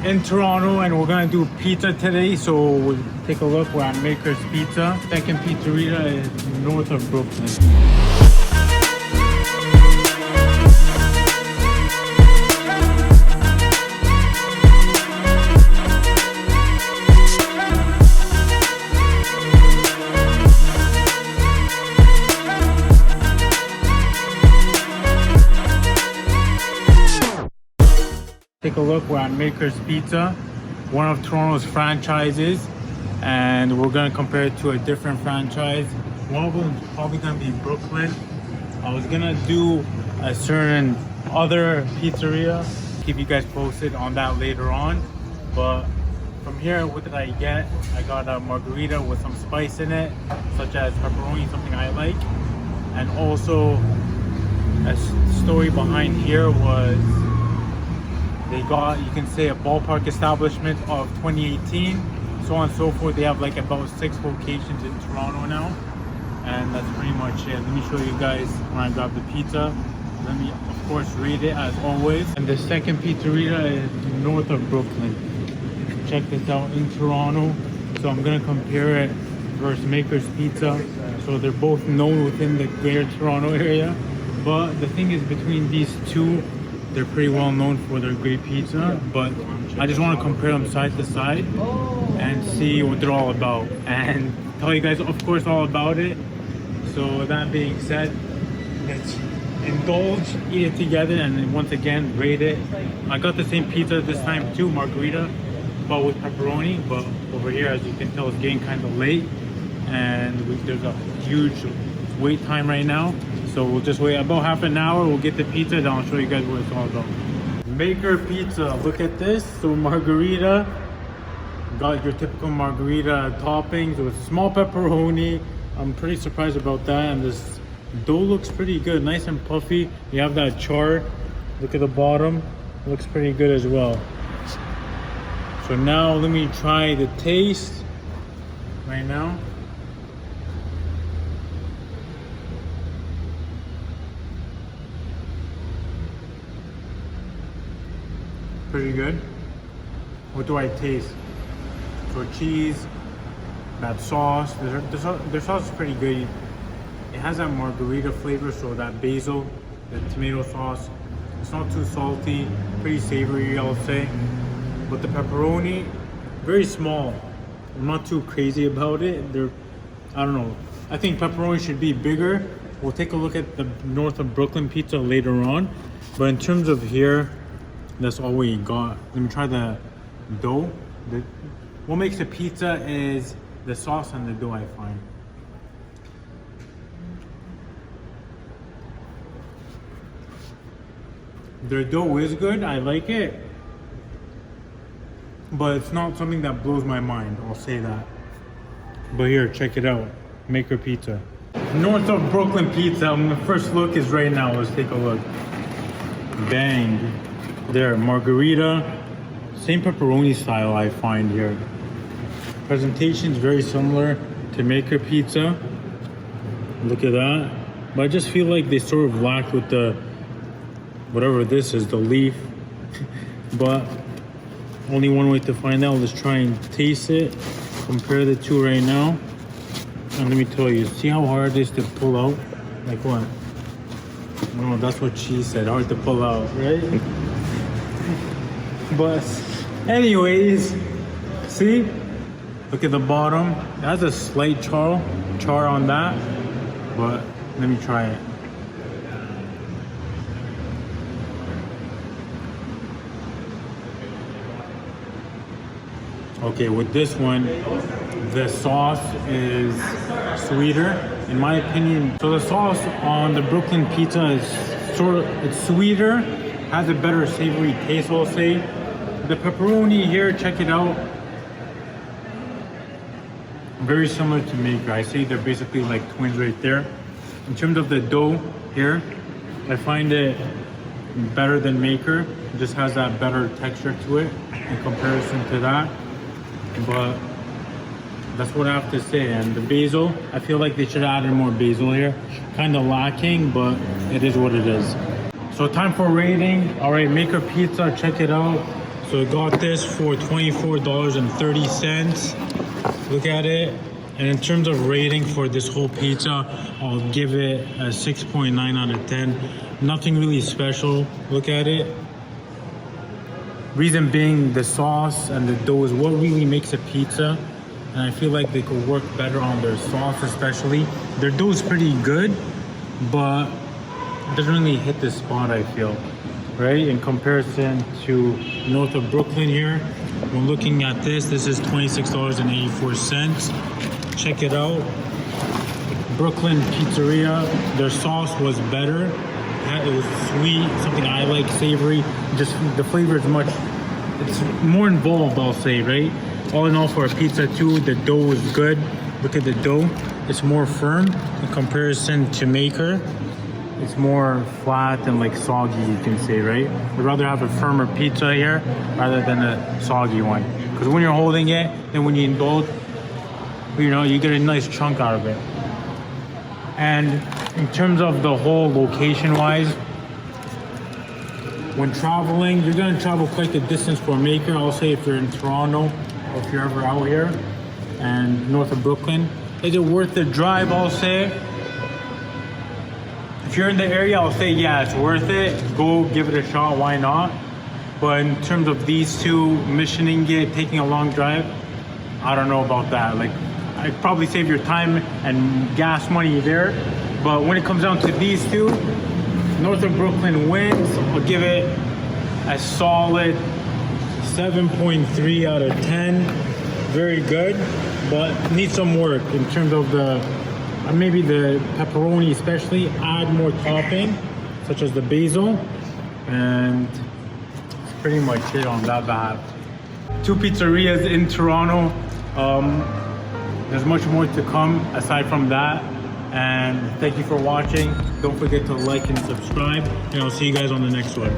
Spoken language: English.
in Toronto and we're gonna do pizza today. So we'll take a look. We're at Maker's Pizza. Second pizzeria is north of Brooklyn. Take a look, we're at Maker's Pizza, one of Toronto's franchises, and we're gonna compare it to a different franchise. One of them is probably gonna be Brooklyn. I was gonna do a certain other pizzeria, keep you guys posted on that later on. But from here, what did I get? I got a margarita with some spice in it, such as pepperoni, something I like. And also, a story behind here was they got, you can say, a ballpark establishment of 2018, so on and so forth. They have like about 6 locations in Toronto now, and that's pretty much it. Let me show you guys when I grab the pizza. Let me, of course, rate it as always. And the second pizzeria is north of Brooklyn. Check this out, in Toronto. So I'm gonna compare it versus Maker's Pizza. So they're both known within the greater Toronto area, but the thing is, between these two, they're pretty well known for their great pizza, but I just want to compare them side to side and see what they're all about and tell you guys, of course, all about it. So that being said, let's indulge, eat it together, and then once again rate it. I got the same pizza this time too, margarita, but with pepperoni. But over here, as you can tell, it's getting kind of late, and there's a huge wait time right now. So we'll just wait about half an hour, we'll get the pizza, then I'll show you guys what it's all about. Maker Pizza, look at this. So margarita, got your typical margarita toppings with small pepperoni. I'm pretty surprised about that, and this dough looks pretty good, nice and puffy. You have that char, look at the bottom, looks pretty good as well. So now let me try the taste right now. Pretty good. What do I taste? So cheese, that sauce, their sauce is pretty good. It has that margarita flavor, so that basil, the tomato sauce, it's not too salty, pretty savory, I'll say. But the pepperoni, very small. I'm not too crazy about it. I don't know. I think pepperoni should be bigger. We'll take a look at the north of Brooklyn pizza later on. But in terms of here, that's all we got. Let me try the dough. What makes a pizza is the sauce and the dough, I find. Their dough is good, I like it, but it's not something that blows my mind, I'll say that. But here, check it out, Maker Pizza. North of Brooklyn Pizza, the first look is right now, let's take a look. Bang. There, margarita, same pepperoni style I find here. Presentation is very similar to Maker Pizza. Look at that. But I just feel like they sort of lacked with the, whatever this is, the leaf. But only one way to find out. Let's try and taste it. Compare the two right now. And let me tell you, see how hard it is to pull out? Like what? No, that's what she said, hard to pull out, right? But anyways, see, look at the bottom. It has a slight char on that, but let me try it. Okay, with this one, the sauce is sweeter, in my opinion. So the sauce on the Brooklyn pizza is it's sweeter, has a better savory taste, I'll say. The pepperoni here, check it out. Very similar to Maker. I say they're basically like twins right there. In terms of the dough here, I find it better than Maker. It just has that better texture to it in comparison to that. But that's what I have to say. And the basil, I feel like they should have added more basil here. Kind of lacking, but it is what it is. So time for rating. All right, Maker Pizza, check it out. So I got this for $24.30. Look at it. And in terms of rating for this whole pizza, I'll give it a 6.9 out of 10. Nothing really special. Look at it. Reason being, the sauce and the dough is what really makes a pizza. And I feel like they could work better on their sauce especially. Their dough is pretty good, but it doesn't really hit the spot, I feel. Right? In comparison to north of Brooklyn here, when looking at this is $26.84. Check it out. Brooklyn Pizzeria, their sauce was better. It was sweet, something I like, savory. Just the flavor is it's more involved, I'll say, right? All in all, for a pizza too, the dough is good. Look at the dough, it's more firm in comparison to Maker. It's more flat and like soggy, you can say, right? I'd rather have a firmer pizza here rather than a soggy one. Because when you're holding it, then when you indulge, you know, you get a nice chunk out of it. And in terms of the whole location-wise, when traveling, you're gonna travel quite the distance for Maker. I'll say if you're in Toronto or if you're ever out here and north of Brooklyn, is it worth the drive? I'll say. If you're in the area, I'll say, yeah, it's worth it. Go give it a shot, why not? But in terms of these two, missioning it, taking a long drive, I don't know about that. Like, I'd probably save your time and gas money there. But when it comes down to these two, north of Brooklyn wins. I'll give it a solid 7.3 out of 10. Very good, but needs some work in terms of maybe the pepperoni especially. Add more topping, such as the basil, and that's pretty much it on that behalf. Two pizzerias in Toronto. There's much more to come aside from that. And thank you for watching. Don't forget to like and subscribe, and I'll see you guys on the next one.